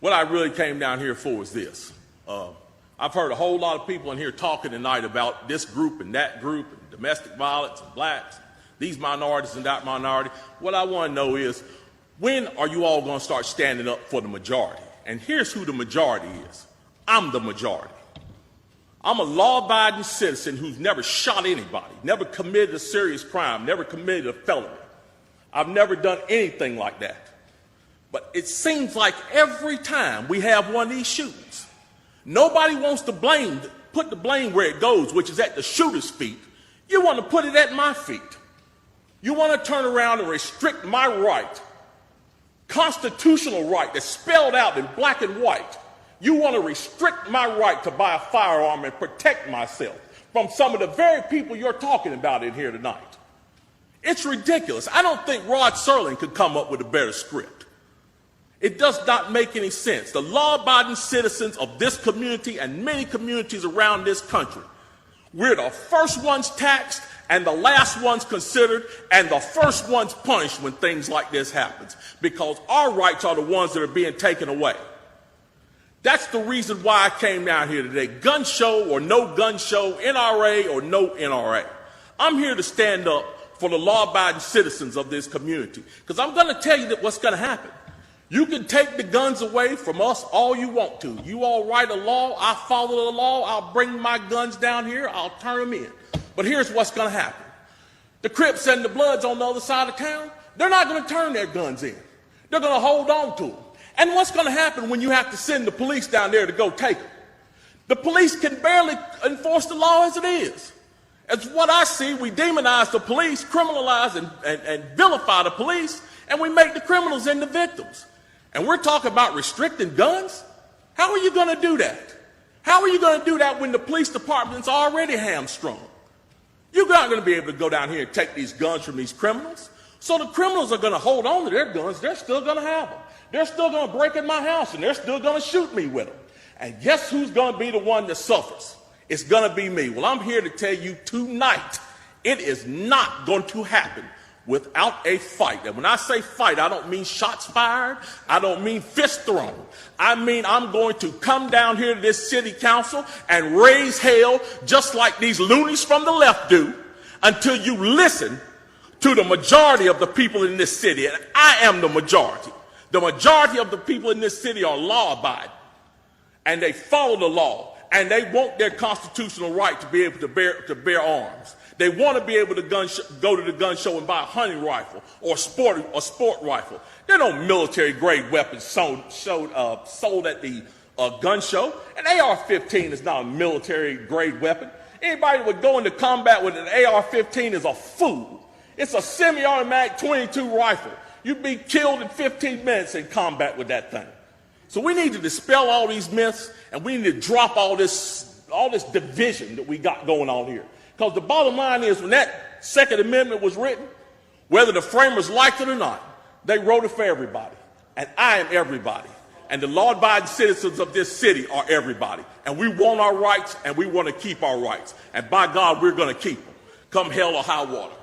what I really came down here for is this. I've heard a whole lot of people in here talking tonight about this group and that group and domestic violence and blacks, these minorities and that minority. What I want to know is, when are you all going to start standing up for the majority? And here's who the majority is. I'm the majority. I'm a law-abiding citizen who's never shot anybody, never committed a serious crime, never committed a felony. I've never done anything like that. But it seems like every time we have one of these shootings, nobody wants to put the blame where it goes, which is at the shooter's feet. You want to put it at my feet. You want to turn around and restrict my right, constitutional right that's spelled out in black and white. You want to restrict my right to buy a firearm and protect myself from some of the very people you're talking about in here tonight. It's ridiculous. I don't think Rod Serling could come up with a better script. It does not make any sense. The law-abiding citizens of this community and many communities around this country, we're the first ones taxed and the last ones considered and the first ones punished when things like this happens, because our rights are the ones that are being taken away. That's the reason why I came down here today. Gun show or no gun show, NRA or no NRA. I'm here to stand up for the law-abiding citizens of this community, because I'm going to tell you that what's going to happen. You can take the guns away from us all you want to. You all write a law, I follow the law, I'll bring my guns down here, I'll turn them in. But here's what's going to happen. The Crips and the Bloods on the other side of town, they're not going to turn their guns in. They're going to hold on to them. And what's going to happen when you have to send the police down there to go take them? The police can barely enforce the law as it is. As what I see, we demonize the police, criminalize and vilify the police, and we make the criminals into victims. And we're talking about restricting guns? How are you going to do that? How are you going to do that when the police department's already hamstrung? You're not going to be able to go down here and take these guns from these criminals. So the criminals are going to hold on to their guns. They're still going to have them. They're still going to break in my house, and they're still going to shoot me with them. And guess who's going to be the one that suffers? It's going to be me. Well, I'm here to tell you tonight, it is not going to happen without a fight. And when I say fight, I don't mean shots fired. I don't mean fist thrown. I mean I'm going to come down here to this city council and raise hell just like these loonies from the left do until you listen to the majority of the people in this city. And I am the majority. The majority of the people in this city are law-abiding, and they follow the law, and they want their constitutional right to be able to bear arms. They want to be able to go to the gun show and buy a hunting rifle or a sport rifle. There are no military-grade weapons sold at the gun show. An AR-15 is not a military-grade weapon. Anybody that would go into combat with an AR-15 is a fool. It's a semi-automatic .22 rifle. You'd be killed in 15 minutes in combat with that thing. So we need to dispel all these myths, and we need to drop all this division that we got going on here. Because the bottom line is, when that Second Amendment was written, whether the framers liked it or not, they wrote it for everybody. And I am everybody. And the law-abiding citizens of this city are everybody. And we want our rights, and we want to keep our rights. And by God, we're going to keep them, come hell or high water.